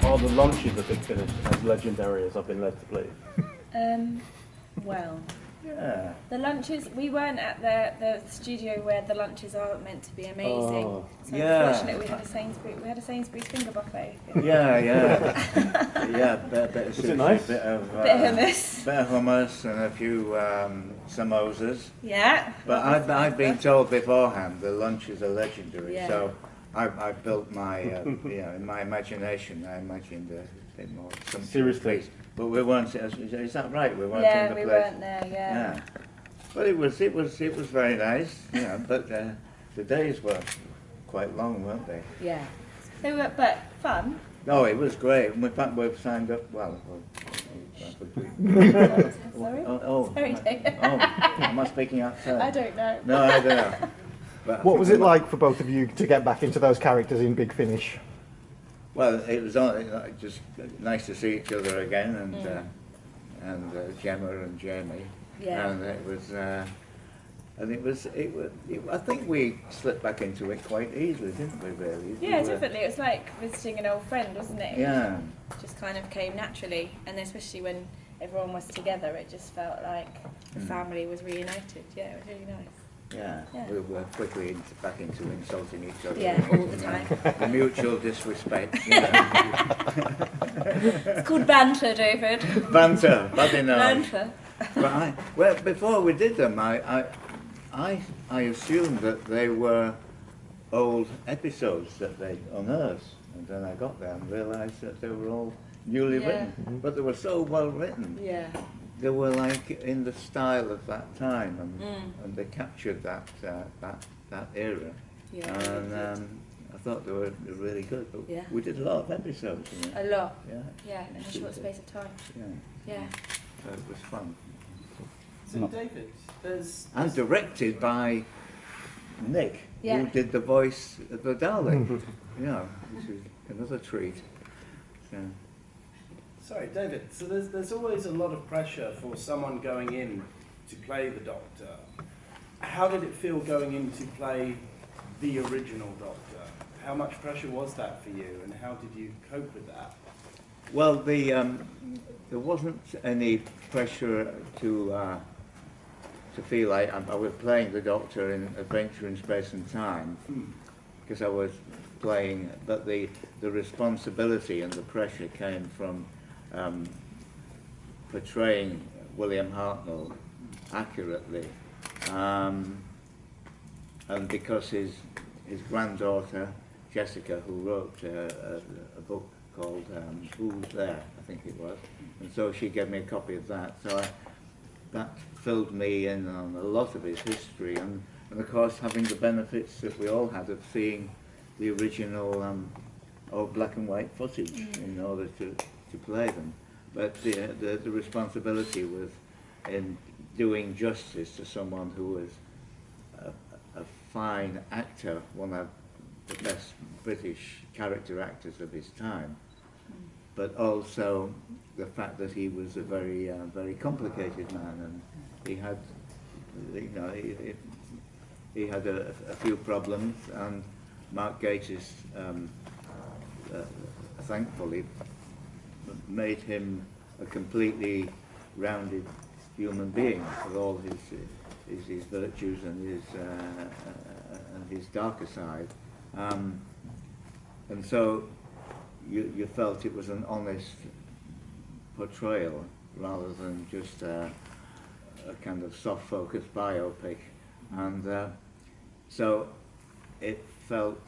Are the launches of Big Finish as legendary as I've been led to believe? Well, Yeah. the lunches, we weren't at the studio where the lunches are meant to be amazing. Oh, So yeah. unfortunately we had a Sainsbury's finger buffet. Yeah, yeah, bit of Was it sushi, nice? bit of hummus. bit of hummus, and a few samosas. Yeah. But I'd been told beforehand the lunches are legendary, Yeah. so I built my, in my imagination, I imagined a bit more. Seriously? Place. But we weren't. Is that right? We weren't Yeah, in the we place. weren't there. Yeah. But it was very nice, But the days were quite long, weren't they? Yeah. They were, but fun. No, it was great. In fact, we've signed up. Well, Sorry. oh, Sorry, Dave. oh, am I speaking out of turn? I don't know. No, I don't know. But What was it like for both of you to get back into those characters in Big Finish? Well, it was just nice to see each other again, and Gemma and Jamie. Yeah. And it was. I think we slipped back into it quite easily, didn't we? Really. Yeah, definitely. It was like visiting an old friend, wasn't it? Yeah. It just kind of came naturally, and especially when everyone was together, it just felt like the family was reunited. Yeah, it was really nice. Yeah. Yeah. We were quickly back into insulting each other. Yeah, all the time. The mutual disrespect. It's called banter, David. Banter, bloody no. Banter. But before we did them, I assumed that they were old episodes that they unearthed, and then I got there and realised that they were all newly written, but they were so well written. Yeah. They were like in the style of that time, and they captured that era. Yeah. And I thought they were really good. But Yeah. we did a lot of episodes. A lot. Yeah. Yeah, in a short space of time. Yeah. Yeah. So it was fun. So David, And directed by Nick, Yeah. who did the voice of the Dalek. Which is another treat. So, sorry, David. So there's always a lot of pressure for someone going in to play the Doctor. How did it feel going in to play the original Doctor? How much pressure was that for you, and how did you cope with that? well, there wasn't any pressure to feel like I was playing the Doctor in Adventure in Space and Time, because I was playing, but the responsibility and the pressure came from portraying William Hartnell accurately, and because his granddaughter Jessica, who wrote a book called Who's There, I think it was, and so she gave me a copy of that. So that filled me in on a lot of his history, and of course having the benefits that we all had of seeing the original old black and white footage in order to play them. But the responsibility was in doing justice to someone who was a fine actor, one of the best British character actors of his time, but also the fact that he was a very very complicated man, and he had he had a few problems, and Mark Gatiss thankfully made him a completely rounded human being with all his virtues and his darker side, and so you felt it was an honest portrayal rather than just a kind of soft focused biopic, and so it felt,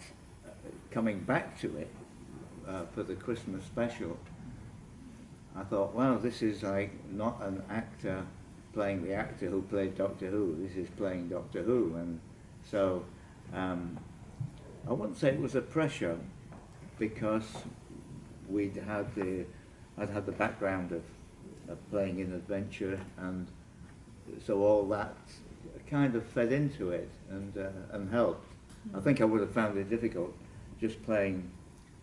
coming back to it for the Christmas special, I thought, wow, this is like not an actor playing the actor who played Doctor Who, this is playing Doctor Who. And so I wouldn't say it was a pressure, because I'd had the background of playing in Adventure, and so all that kind of fed into it and helped. I think I would have found it difficult just playing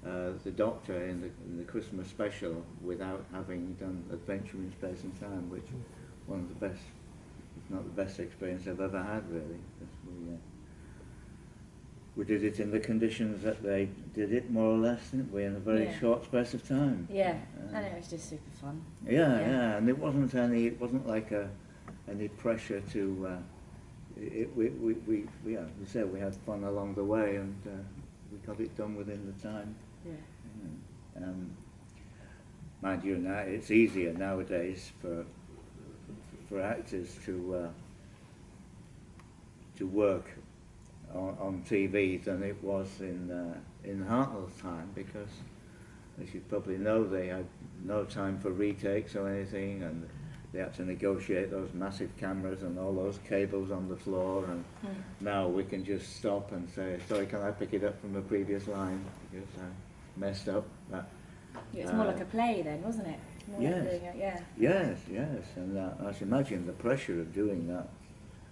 the Doctor in the Christmas special without having done Adventure in Space and Time, which one of the best, if not the best experience I've ever had, really. We did it in the conditions that they did it, more or less, didn't we, in a very short space of time. Yeah, and it was just super fun. Yeah, and it wasn't like any pressure to. We said we had fun along the way, and we got it done within the time. Yeah. Mind you, now it's easier nowadays for actors to work on TV than it was in Hartnell's time, because, as you probably know, they had no time for retakes or anything, and they had to negotiate those massive cameras and all those cables on the floor, and now we can just stop and say, sorry, can I pick it up from the previous line, because I messed up. But, it's more like a play then, wasn't it? More yes. like doing it, yeah. Yes, and I should imagine the pressure of doing that,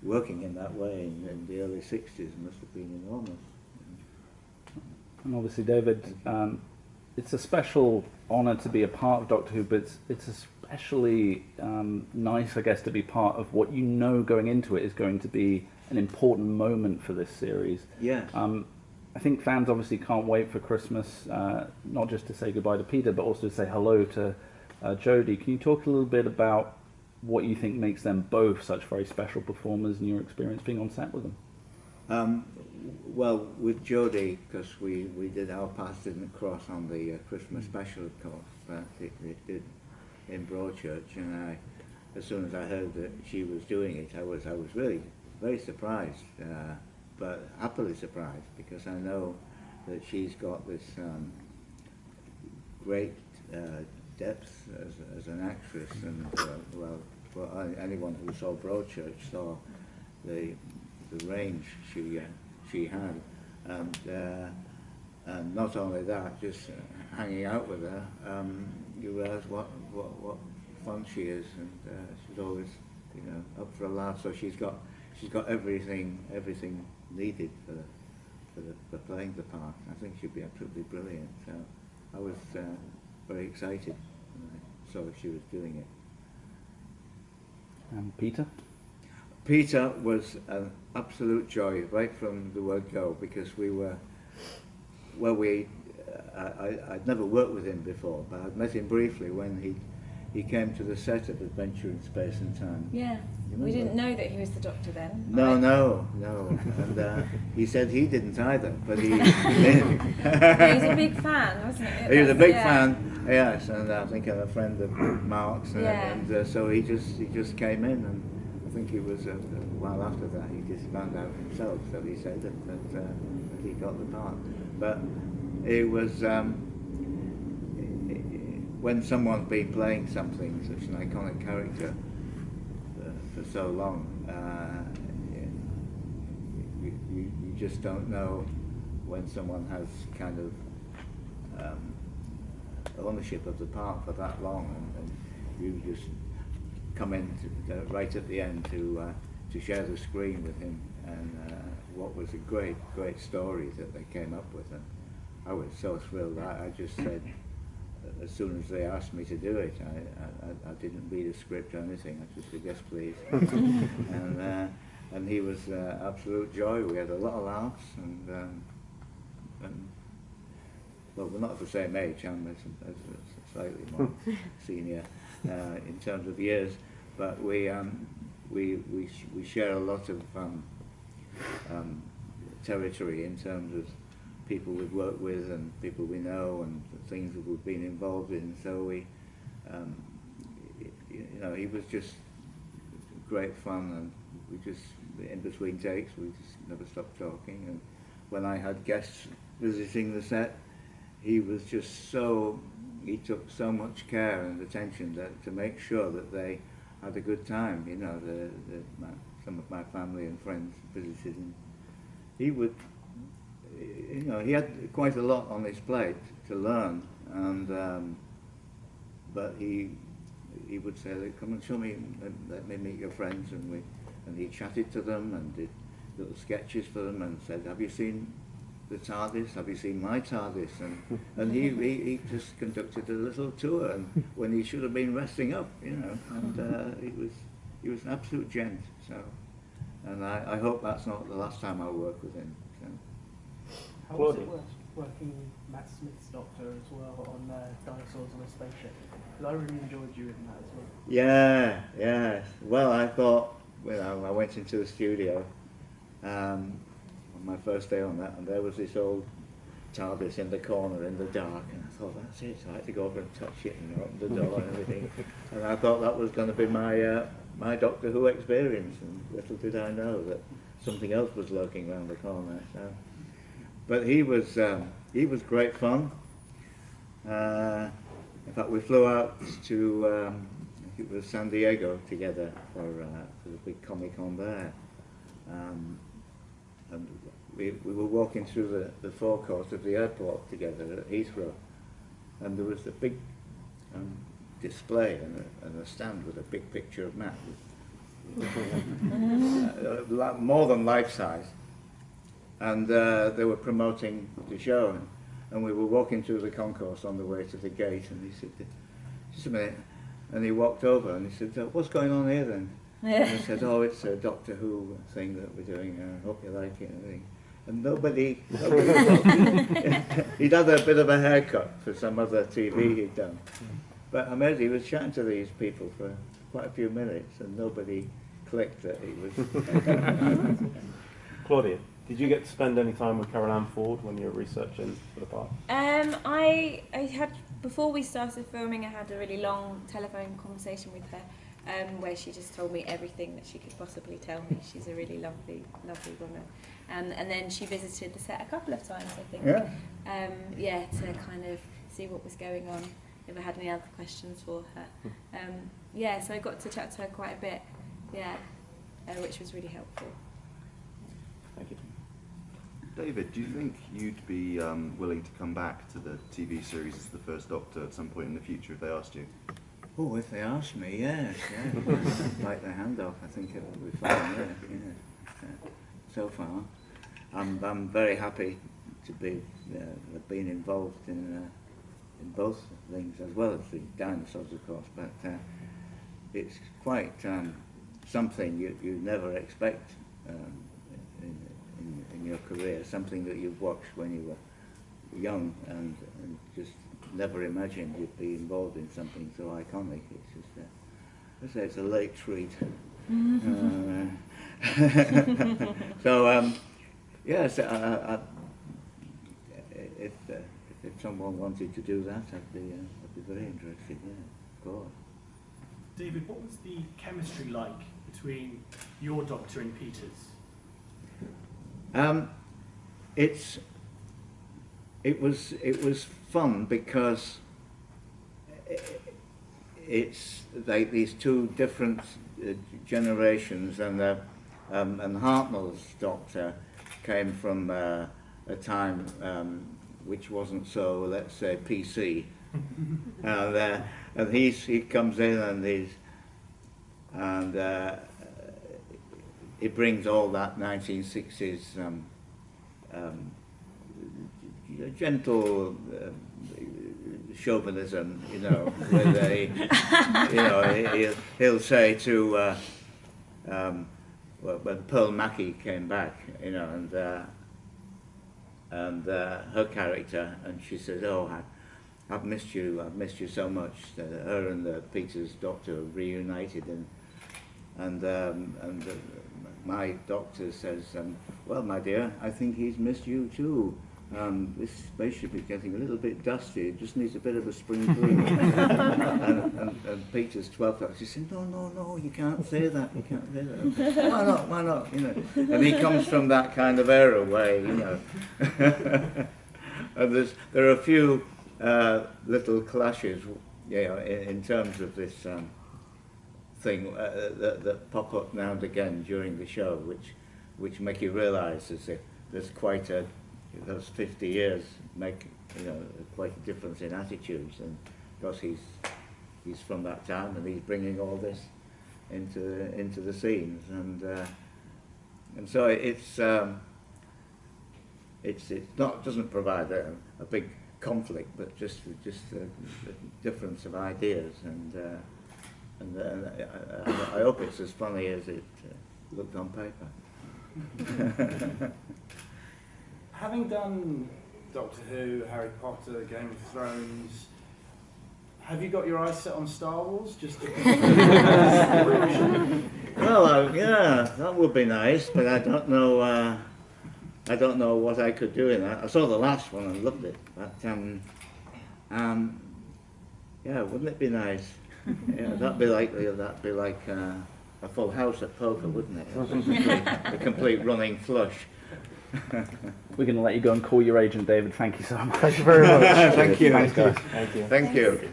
working in that way in the early 60s must have been enormous. And obviously, David, it's a special honour to be a part of Doctor Who, but it's especially nice, I guess, to be part of what you know going into it is going to be an important moment for this series. Yes. I think fans obviously can't wait for Christmas, not just to say goodbye to Peter, but also to say hello to Jodie. Can you talk a little bit about what you think makes them both such very special performers and your experience being on set with them? Well, with Jodie, because we did our paths didn't cross on the Christmas special, of course, but it did in Broadchurch, and as soon as I heard that she was doing it, I was really very surprised, but happily surprised, because I know that she's got this great depth as an actress, and well, for anyone who saw Broadchurch saw the range she had, and not only that, just hanging out with her, you realise what fun she is, and she's always, up for a laugh. So she's got everything needed for playing the part. I think she'd be absolutely brilliant. So I was very excited when I saw she was doing it. And Peter? Peter was an absolute joy right from the word go, because I'd never worked with him before, but I'd met him briefly when he came to the set of Adventure in Space and Time. Yeah, we didn't know that he was the Doctor then. No, and he said he didn't either, but he did. Yeah, he's a big fan, wasn't he? He was a big fan, yes, and I think a friend of Mark's, and so he just came in, and I think it was a while after that he just found out himself, so he said that he got the part. But it was when someone's been playing something, such an iconic character for so long, you just don't know when someone has kind of ownership of the part for that long, and you just come in right at the end to share the screen with him, and what was a great story that they came up with, and I was so thrilled. I just said, as soon as they asked me to do it, I didn't read a script or anything. I just said, yes, please. And he was absolute joy. We had a lot of laughs, and well, we're not the same age. I'm slightly more senior in terms of years, but we share a lot of territory in terms of people we've worked with and people we know and things that we've been involved in. So we, he was just great fun, and we just, in between takes, we just never stopped talking. And when I had guests visiting the set, he was just he took so much care and attention to make sure that they had a good time. Some of my family and friends visited, and he would, he had quite a lot on his plate to learn, and but he would say, "Come and show me, let me meet your friends," and he chatted to them and did little sketches for them and said, "Have you seen the TARDIS? Have you seen my TARDIS?" And he just conducted a little tour, and when he should have been resting up, and he was an absolute gent. So, and I hope that's not the last time I'll work with him. So. How was it working with Matt Smith's Doctor as well on Dinosaurs on a Spaceship? Because I really enjoyed you in that as well. Yeah. Well, I thought, I went into the studio on my first day on that, and there was this old TARDIS in the corner in the dark, and I thought, that's it. So I had to go over and touch it and open the door and everything. And I thought that was going to be my Doctor Who experience, and little did I know that something else was lurking around the corner. So. But he was great fun. In fact, we flew out to I think it was San Diego together for the big Comic-Con there, and we were walking through the forecourt of the airport together at Heathrow, and there was a big display and a stand with a big picture of Matt, more than life size. And they were promoting the show, and we were walking through the concourse on the way to the gate, and he said, just a minute, and he walked over and he said, what's going on here then? And I said, oh, it's a Doctor Who thing that we're doing, I hope you like it. And nobody he'd had a bit of a haircut for some other TV he'd done. But amazing, he was chatting to these people for quite a few minutes, and nobody clicked that he was... Claudia, did you get to spend any time with Carol Ann Ford when you were researching for the part? I had, before we started filming, I had a really long telephone conversation with her, where she just told me everything that she could possibly tell me. She's a really lovely, lovely woman. And then she visited the set a couple of times, I think. Yeah. To kind of see what was going on, if I had any other questions for her. So I got to chat to her quite a bit, which was really helpful. Thank you. David, do you think you'd be willing to come back to the TV series as the First Doctor at some point in the future if they asked you? Oh, if they asked me, yes. Bite their hand off, I think it would be fine, yeah. So far, I'm very happy to be being involved in both things, as well as the dinosaurs, of course, but it's quite something you never expect in your career, something that you've watched when you were young and just never imagined you'd be involved in something so iconic. It's just, I say it's a late treat. So, yes, if someone wanted to do that, I'd be very interested, yeah, of course. David, what was the chemistry like between your Doctor and Peter's? It was fun because it's like these two different generations, and Hartnell's Doctor came from a time which wasn't so, let's say, PC, and he comes in and he brings all that 1960s gentle chauvinism, where he'll say to when Pearl Mackie came back, and her character, and she says, "Oh, I've missed you so much." Her and Peter's Doctor reunited, and my Doctor says, "Well, my dear, I think he's missed you too. This spaceship is getting a little bit dusty. It just needs a bit of a spring clean." and Peter's 12th Doctor, she said, "No, you can't say that. You can't say that. Why not? And he comes from that kind of era where, and there are a few little clashes, in terms of this thing that pop up now and again during the show, which make you realise there's quite those 50 years make quite a difference in attitudes, and because he's from that time and he's bringing all this into the scenes, and so it's not, doesn't provide a big conflict, but just a difference of ideas, And I hope it's as funny as it looked on paper. Having done Doctor Who, Harry Potter, Game of Thrones, have you got your eyes set on Star Wars? Just to Well, yeah, that would be nice, but I don't know. I don't know what I could do in that. I saw the last one and loved it, but yeah, wouldn't it be nice? Yeah, that'd be like a full house at poker, wouldn't it? A complete running flush. We're going to let you go and call your agent, David. Thank you so much. Thank you very much. Thank you. Thanks, guys. Thank you. Thank you.